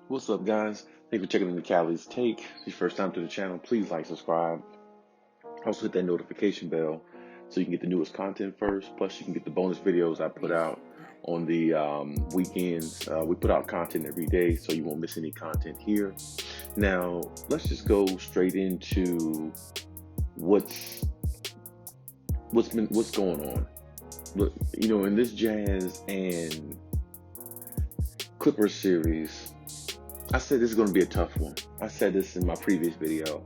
What's up, guys? Thanks for checking in the Khaliis Take. If it's your first time to the channel, please like, subscribe. Also hit that notification bell so you can get the newest content first. Plus, you can get the bonus videos I put out on the weekends. We put out content every day, so you won't miss any content here. Now, let's just go straight into what's going on. Look, in this Jazz and Clippers series, I said this is going to be a tough one. I said this in my previous video.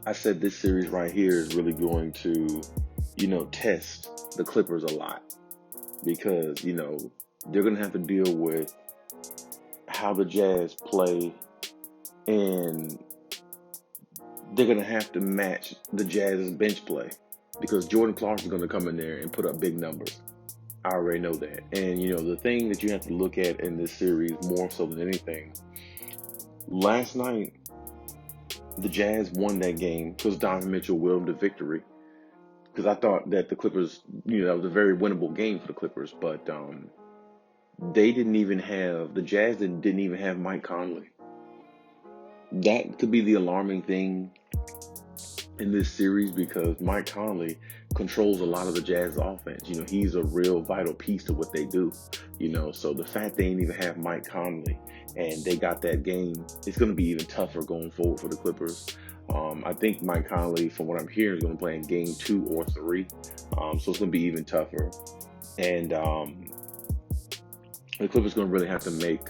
I said this series right here is really going to, test the Clippers a lot because, they're going to have to deal with how the Jazz play, and they're going to have to match the Jazz's bench play because Jordan Clarkson's going to come in there and put up big numbers. I already know that. And, the thing that you have to look at in this series more so than anything, last night, the Jazz won that game because Donovan Mitchell willed the victory. Because I thought that the Clippers, that was a very winnable game for the Clippers. But the Jazz didn't even have Mike Conley. That could be the alarming thing in this series because Mike Conley controls a lot of the Jazz offense. He's a real vital piece to what they do. So the fact they didn't even have Mike Conley and they got that game, it's going to be even tougher going forward for the Clippers. I think Mike Conley, from what I'm hearing, is going to play in game 2 or 3. So it's going to be even tougher. And the Clippers are going to really have to make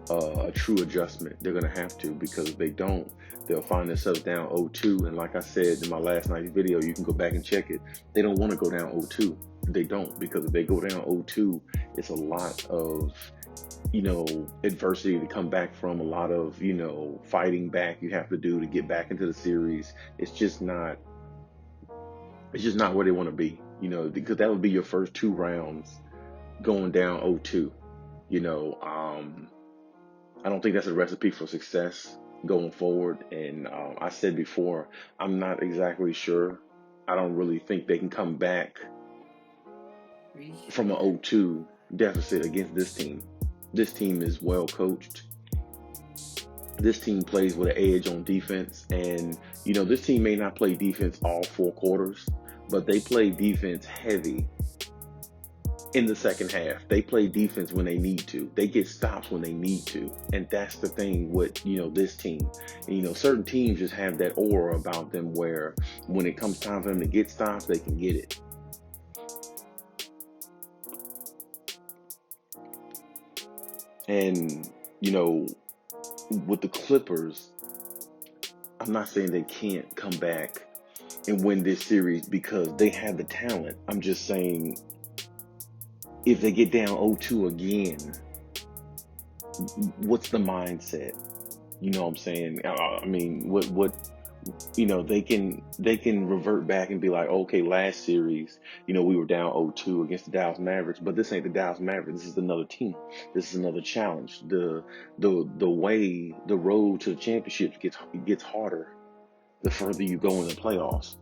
a true adjustment. They're going to have to, because if they don't, they'll find themselves down 0-2. And like I said in my last night's video, you can go back and check it. They don't want to go down 0-2. They don't, because if they go down 0-2, it's a lot of, adversity to come back from, a lot of, fighting back you have to do to get back into the series. It's just not where they want to be, because that would be your first 2 rounds going down 0-2. I don't think that's a recipe for success going forward. And I said before, I'm not exactly sure. I don't really think they can come back from an 0-2 deficit against this team. This team is well coached. This team plays with an edge on defense. And, this team may not play defense all 4 quarters, but they play defense heavy in the second half. They play defense when they need to. They get stops when they need to. And that's the thing with, this team. And, certain teams just have that aura about them where when it comes time for them to get stops, they can get it. And, with the Clippers, I'm not saying they can't come back and win this series because they have the talent. I'm just saying, if they get down 0-2 again, what's the mindset? You know what I'm saying? I mean, they can revert back and be like, okay, last series, we were down 0-2 against the Dallas Mavericks, but this ain't the Dallas Mavericks. This is another team. This is another challenge. The road to the championship gets harder the further you go in the playoffs.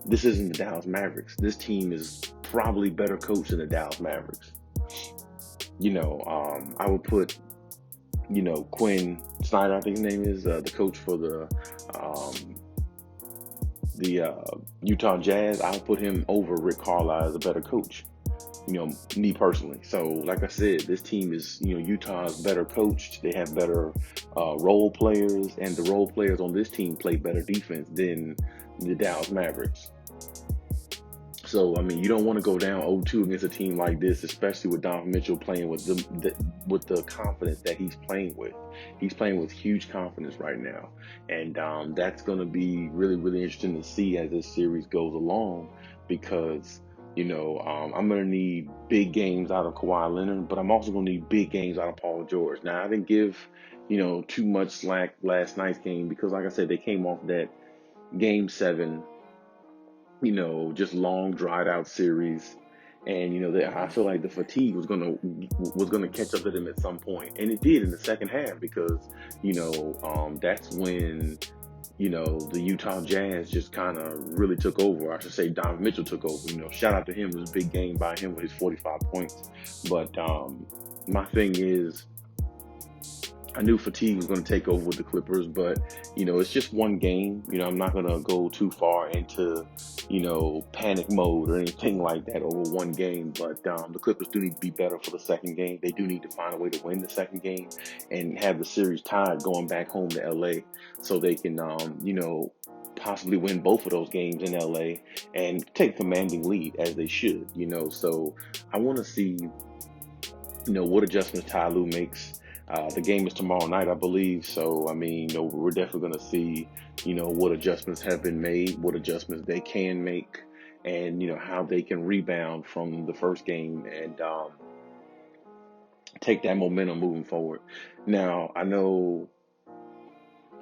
This isn't the Dallas Mavericks. This team is probably better coached than the Dallas Mavericks. I would put, Quinn Snyder, I think his name is, the coach for the Utah Jazz. I would put him over Rick Carlisle as a better coach. Me personally. So, like I said, this team is, Utah's better coached. They have better role players, and the role players on this team play better defense than the Dallas Mavericks. So, I mean, you don't want to go down 0-2 against a team like this, especially with Donovan Mitchell playing with the confidence that he's playing with. He's playing with huge confidence right now. And that's going to be really, really interesting to see as this series goes along because, I'm going to need big games out of Kawhi Leonard, but I'm also going to need big games out of Paul George. Now, I didn't give, too much slack last night's game because, like I said, they came off that Game 7, just long dried out series, and I feel like the fatigue was gonna catch up to them at some point, and it did in the second half because that's when the Utah Jazz just kind of really took over. I should say Donovan Mitchell took over. Shout out to him. It was a big game by him with his 45 points. But my thing is, I knew fatigue was going to take over with the Clippers, but, it's just one game. I'm not going to go too far into, panic mode or anything like that over one game. But the Clippers do need to be better for the second game. They do need to find a way to win the second game and have the series tied going back home to LA so they can, possibly win both of those games in LA and take a commanding lead as they should, So I want to see, what adjustments Ty Lue makes. The game is tomorrow night, I believe. So, we're definitely going to see, what adjustments have been made, what adjustments they can make, and, how they can rebound from the first game and take that momentum moving forward. Now, I know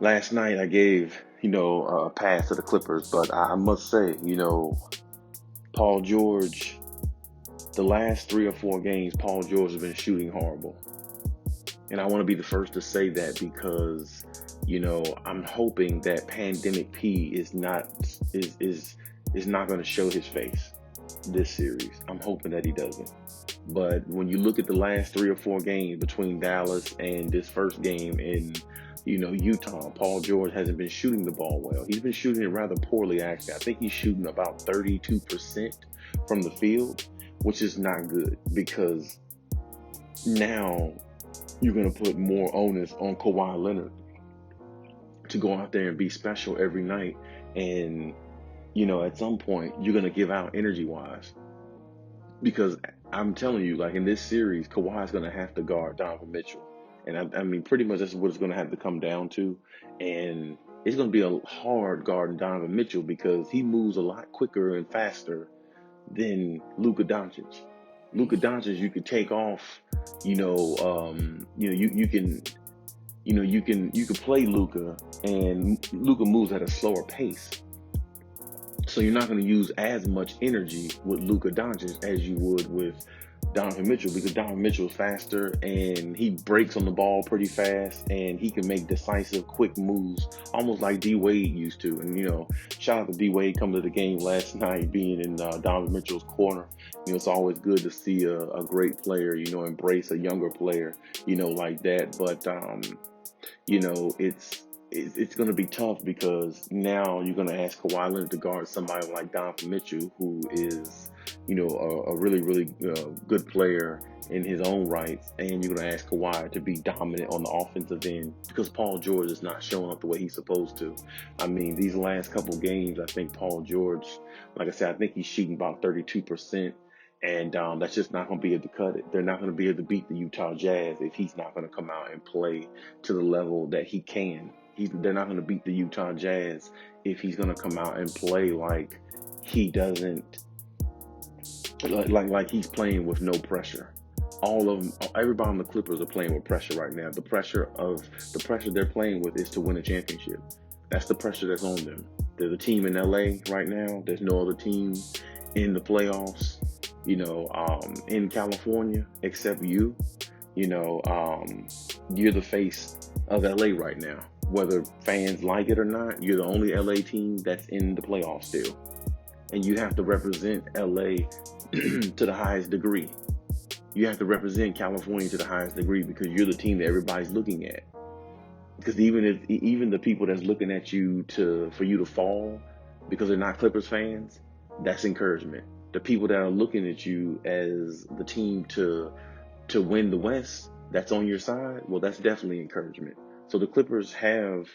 last night I gave, a pass to the Clippers, but I must say, Paul George, the last 3 or 4 games, Paul George has been shooting horrible. And I want to be the first to say that because, I'm hoping that Pandemic P is not going to show his face this series. I'm hoping that he doesn't. But when you look at the last 3 or 4 games between Dallas and this first game in, Utah, Paul George hasn't been shooting the ball well. He's been shooting it rather poorly, actually. I think he's shooting about 32% from the field, which is not good because now you're going to put more onus on Kawhi Leonard to go out there and be special every night. And, at some point, you're going to give out energy-wise. Because I'm telling you, like in this series, Kawhi's going to have to guard Donovan Mitchell. And pretty much that's what it's going to have to come down to. And it's going to be a hard guarding Donovan Mitchell because he moves a lot quicker and faster than Luka Doncic. Luka Doncic, you could take off, you can play Luka, and Luka moves at a slower pace. So you're not going to use as much energy with Luka Doncic as you would with Donovan Mitchell because Donovan Mitchell is faster and he breaks on the ball pretty fast and he can make decisive, quick moves, almost like D Wade used to. And, shout out to D Wade coming to the game last night, being in Donovan Mitchell's corner. It's always good to see a great player, embrace a younger player, like that. But, it's going to be tough because now you're going to ask Kawhi Leonard to guard somebody like Donovan Mitchell, who is, a really, really good player in his own rights. And you're going to ask Kawhi to be dominant on the offensive end because Paul George is not showing up the way he's supposed to. These last couple games, I think Paul George, like I said, I think he's shooting about 32%. And that's just not going to be able to cut it. They're not going to be able to beat the Utah Jazz if he's not going to come out and play to the level that he can. They're not going to beat the Utah Jazz if he's going to come out and play like he doesn't, like he's playing with no pressure. All of them, everybody on the Clippers are playing with pressure right now. The pressure they're playing with is to win a championship. That's the pressure that's on them. There's a team in LA right now. There's no other team in the playoffs, in California except you. You're the face of LA right now. Whether fans like it or not, you're the only LA team that's in the playoffs still. And you have to represent LA to the highest degree. You have to represent California to the highest degree because you're the team that everybody's looking at. Because even the people that's looking at you for you to fall because they're not Clippers fans, that's encouragement. The people that are looking at you as the team to win the West, that's on your side, well, that's definitely encouragement. So the Clippers have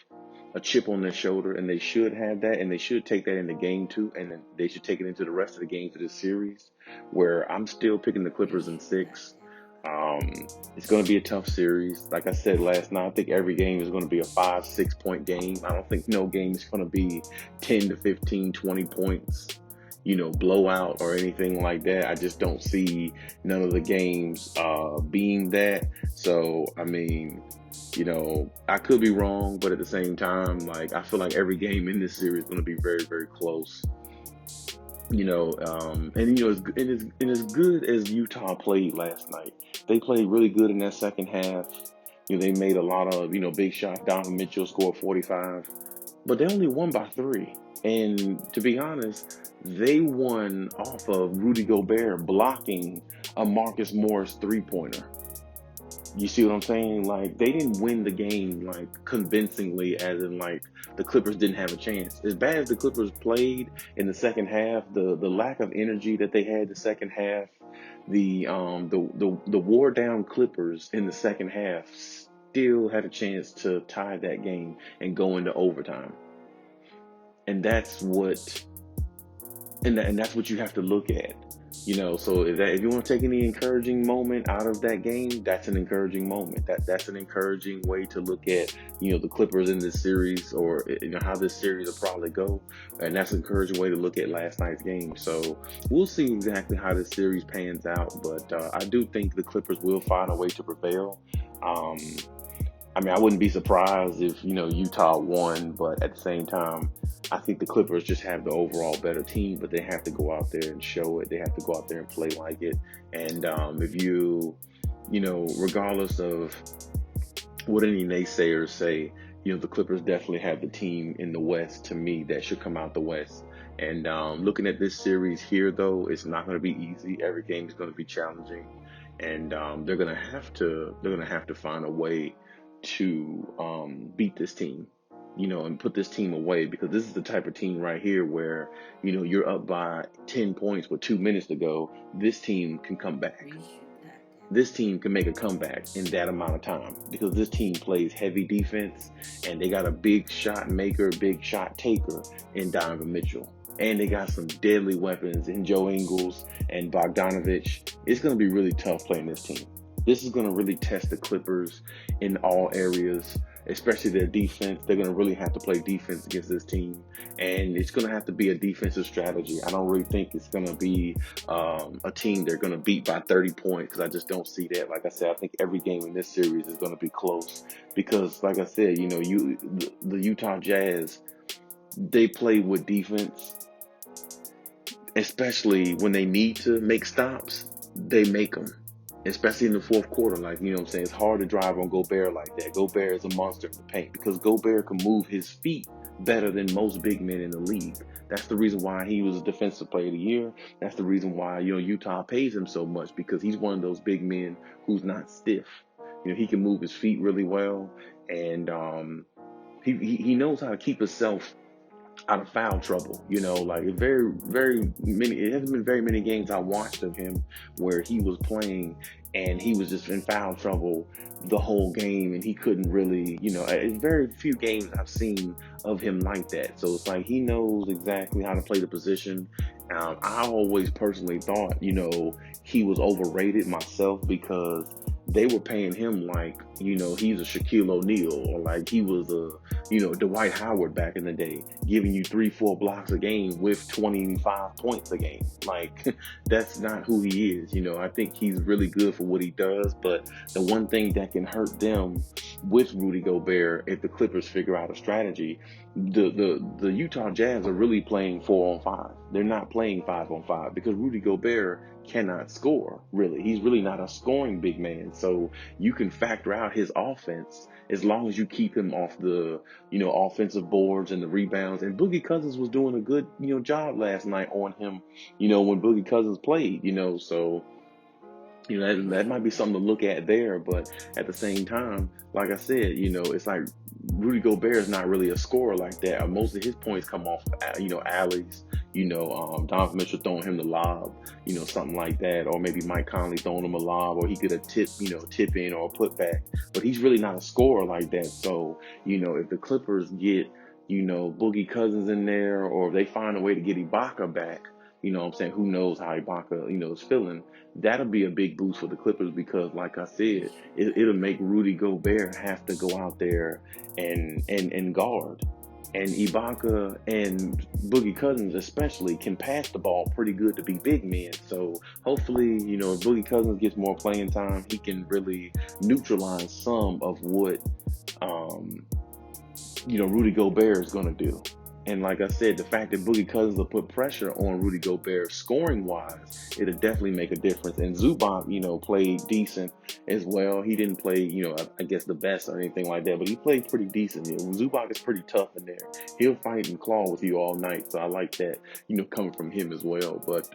a chip on their shoulder, and they should have that, and they should take that into game 2, and then they should take it into the rest of the games of this series, where I'm still picking the Clippers in 6. It's going to be a tough series. Like I said last night, I think every game is going to be a 5-6 point game. I don't think no game is going to be 10 to 15, 20 points, blowout or anything like that. I just don't see none of the games being that. So, I could be wrong, but at the same time, I feel like every game in this series is going to be very, very close. As good as Utah played last night, they played really good in that second half. They made a lot of, big shots. Donovan Mitchell scored 45, but they only won by 3. And to be honest, they won off of Rudy Gobert blocking a Marcus Morris 3-pointer. You see what I'm saying? Like they didn't win the game like convincingly, as in like the Clippers didn't have a chance. As bad as the Clippers played in the second half, the lack of energy that they had the second half, the wore down Clippers in the second half still had a chance to tie that game and go into overtime. And that's what and that's what you have to look at. So if you want to take any encouraging moment out of that game, that's an encouraging moment. That's an encouraging way to look at the Clippers in this series, or how this series will probably go, and that's an encouraging way to look at last night's game. So we'll see exactly how this series pans out, but I do think the Clippers will find a way to prevail. Um, I mean, I wouldn't be surprised if, Utah won, but at the same time, I think the Clippers just have the overall better team, but they have to go out there and show it. They have to go out there and play like it. And if regardless of what any naysayers say, the Clippers definitely have the team in the West, to me, that should come out the West. And looking at this series here, though, it's not going to be easy. Every game is going to be challenging, and they're going to have to find a way to beat this team, and put this team away, because this is the type of team right here where, you're up by 10 points with 2 minutes to go. This team can come back. This team can make a comeback in that amount of time, because this team plays heavy defense, and they got a big shot maker, big shot taker in Donovan Mitchell. And they got some deadly weapons in Joe Ingles and Bogdanovich. It's going to be really tough playing this team. This is going to really test the Clippers in all areas, especially their defense. They're going to really have to play defense against this team, and it's going to have to be a defensive strategy. I don't really think it's going to be a team they're going to beat by 30 points, because I just don't see that. Like I said, I think every game in this series is going to be close, because, like I said, the Utah Jazz, they play with defense, especially when they need to make stops. They make them. Especially in the fourth quarter, like, what I'm saying? It's hard to drive on Gobert like that. Gobert is a monster in the paint, because Gobert can move his feet better than most big men in the league. That's the reason why he was a defensive player of the year. That's the reason why, Utah pays him so much, because he's one of those big men who's not stiff. He can move his feet really well, and he knows how to keep himself out of foul trouble. Like it hasn't been very many games I watched of him where he was playing and he was just in foul trouble the whole game, and he couldn't really, very few games I've seen of him like that. So it's like he knows exactly how to play the position. I always personally thought, he was overrated myself, because they were paying him like, he's a Shaquille O'Neal, or like he was a, Dwight Howard back in the day, giving you 3-4 blocks a game with 25 points a game. Like, that's not who he is. I think he's really good for what he does, but the one thing that can hurt them with Rudy Gobert, if the Clippers figure out a strategy, the Utah Jazz are really playing 4-on-5. They're not playing 5-on-5, because Rudy Gobert cannot score, really. He's really not a scoring big man. So you can factor out his offense as long as you keep him off the, offensive boards and the rebounds. And Boogie Cousins was doing a good, job last night on him, when Boogie Cousins played, so that might be something to look at there. But at the same time, like I said, it's like Rudy Gobert is not really a scorer like that. Most of his points come off, alleys, Donovan Mitchell throwing him the lob, something like that. Or maybe Mike Conley throwing him a lob, or he get a tip in or a putback. But he's really not a scorer like that. So, if the Clippers get, Boogie Cousins in there, or if they find a way to get Ibaka back, who knows how Ibaka, is feeling. That'll be a big boost for the Clippers, because, like I said, it'll make Rudy Gobert have to go out there and guard. And Ibaka and Boogie Cousins especially can pass the ball pretty good to be big men. So hopefully, if Boogie Cousins gets more playing time, he can really neutralize some of what, Rudy Gobert is going to do. And like I said, the fact that Boogie Cousins will put pressure on Rudy Gobert scoring wise, it'll definitely make a difference. And Zubac, played decent as well. He didn't play, I guess the best or anything like that, but he played pretty decent. Zubac is pretty tough in there. He'll fight and claw with you all night. So I like that, coming from him as well. But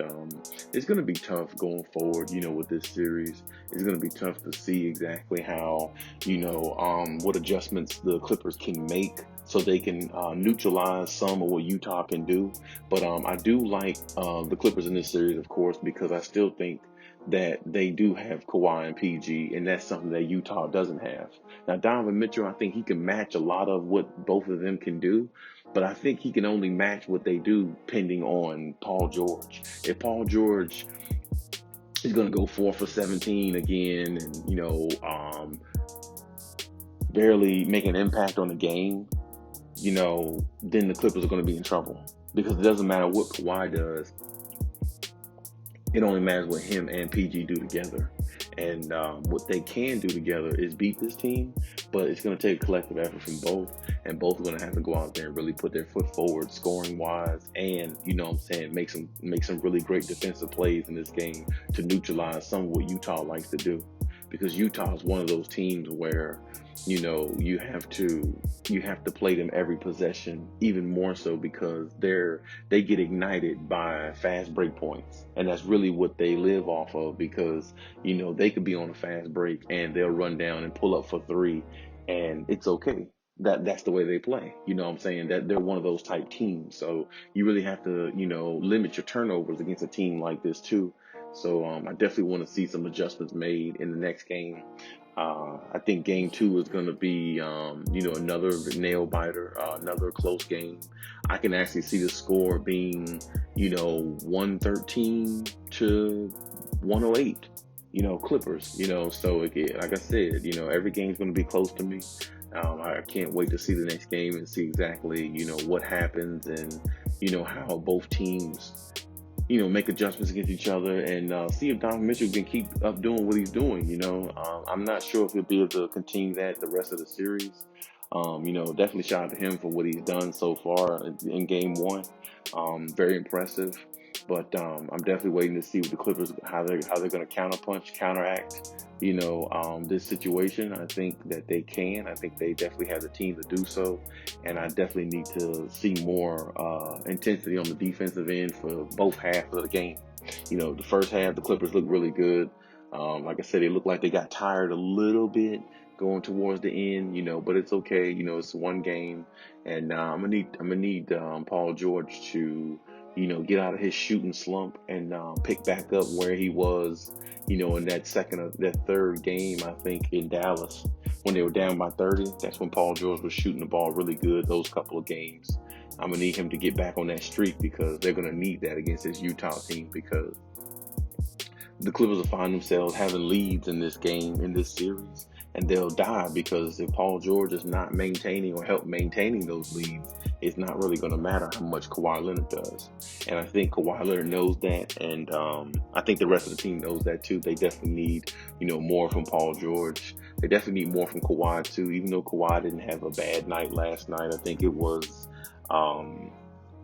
it's going to be tough going forward, with this series. It's going to be tough to see exactly how, what adjustments the Clippers can make so they can neutralize some of what Utah can do. But I do like the Clippers in this series, of course, because I still think that they do have Kawhi and PG, and that's something that Utah doesn't have. Now, Donovan Mitchell, I think he can match a lot of what both of them can do, but I think he can only match what they do pending on Paul George. If Paul George is going to go 4 for 17 again and, barely make an impact on the game, then the Clippers are going to be in trouble, because it doesn't matter what Kawhi does. It only matters what him and PG do together. And what they can do together is beat this team, but it's going to take a collective effort from both. And both are going to have to go out there and really put their foot forward scoring wise, and make some really great defensive plays in this game to neutralize some of what Utah likes to do. Because Utah is one of those teams where you have to play them every possession, even more so because they get ignited by fast break points, and that's really what they live off of. Because they could be on a fast break and they'll run down and pull up for 3, and it's okay. That's the way they play. I'm saying? That they're one of those type teams. So you really have to limit your turnovers against a team like this too. So I definitely want to see some adjustments made in the next game. I think game 2 is going to be, another nail biter, another close game. I can actually see the score being, 113 to 108, Clippers, so again, like I said, every game's going to be close to me. I can't wait to see the next game and see exactly, what happens and, how both teams make adjustments against each other, and see if Donovan Mitchell can keep up doing what he's doing. I'm not sure if he'll be able to continue that the rest of the series. Definitely shout out to him for what he's done so far in game 1. Very impressive. But I'm definitely waiting to see what the Clippers, how they're going to counteract, this situation. I think that they can. I think they definitely have the team to do so, and I definitely need to see more intensity on the defensive end for both halves of the game. The first half, the Clippers looked really good. Like I said, it looked like they got tired a little bit going towards the end, but it's okay. It's one game, and I'm gonna need Paul George to get out of his shooting slump and pick back up where he was, in that third game, I think, in Dallas, when they were down by 30. That's when Paul George was shooting the ball really good those couple of games. I'm going to need him to get back on that streak, because they're going to need that against this Utah team, because the Clippers will find themselves having leads in this game, in this series, and they'll die, because if Paul George is not maintaining or help maintaining those leads, it's not really going to matter how much Kawhi Leonard does. And I think Kawhi Leonard knows that, and I think the rest of the team knows that too. They definitely need, more from Paul George. They definitely need more from Kawhi too, even though Kawhi didn't have a bad night last night. I think it was,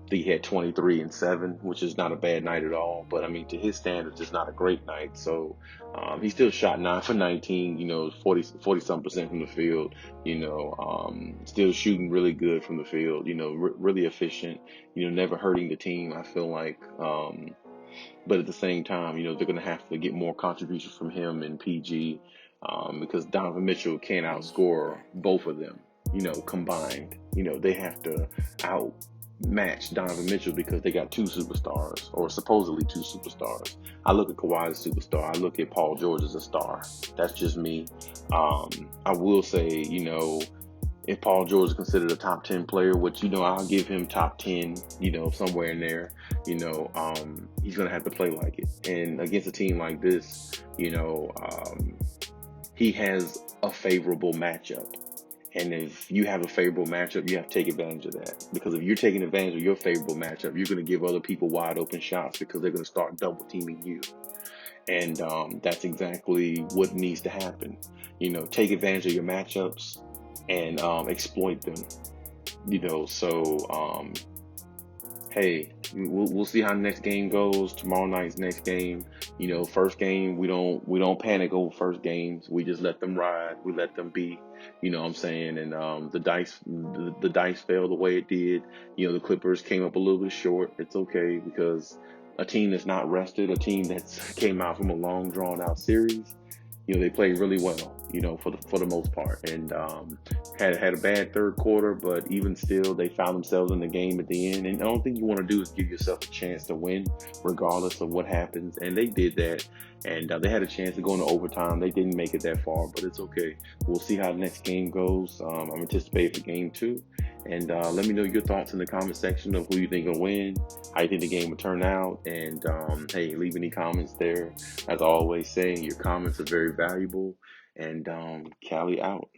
he had 23 and 7, which is not a bad night at all. But I mean, to his standards, it's not a great night. So he still shot 9 for 19, 40 some percent from the field, still shooting really good from the field, really efficient, never hurting the team, I feel like. But at the same time, they're going to have to get more contributions from him and PG, because Donovan Mitchell can't outscore both of them, combined. They have to outmatch Donovan Mitchell, because they got 2 superstars, or supposedly 2 superstars. I look at Kawhi as a superstar. I look at Paul George as a star. That's just me. I will say, if Paul George is considered a top 10 player, which, I'll give him top 10, somewhere in there, he's going to have to play like it. And against a team like this, he has a favorable matchup. And if you have a favorable matchup, you have to take advantage of that. Because if you're taking advantage of your favorable matchup, you're going to give other people wide open shots, because they're going to start double teaming you. And that's exactly what needs to happen. Take advantage of your matchups and exploit them. So hey, we'll see how the next game goes. Tomorrow night's next game. First game we don't panic over first games. We just let them ride. We let them be. You know what I'm saying? And the dice fell the way it did. The Clippers came up a little bit short. It's okay because a team that's not rested, a team that's came out from a long drawn out series. They played really well. For the most part, and had a bad third quarter, but even still, they found themselves in the game at the end. And the only thing you want to do is give yourself a chance to win, regardless of what happens. And they did that, and they had a chance to go into overtime. They didn't make it that far, but it's okay. We'll see how the next game goes. I'm anticipating for game two, and let me know your thoughts in the comment section of who you think will win, how you think the game will turn out, and hey, leave any comments there. As I always say, your comments are very valuable. And Cali out.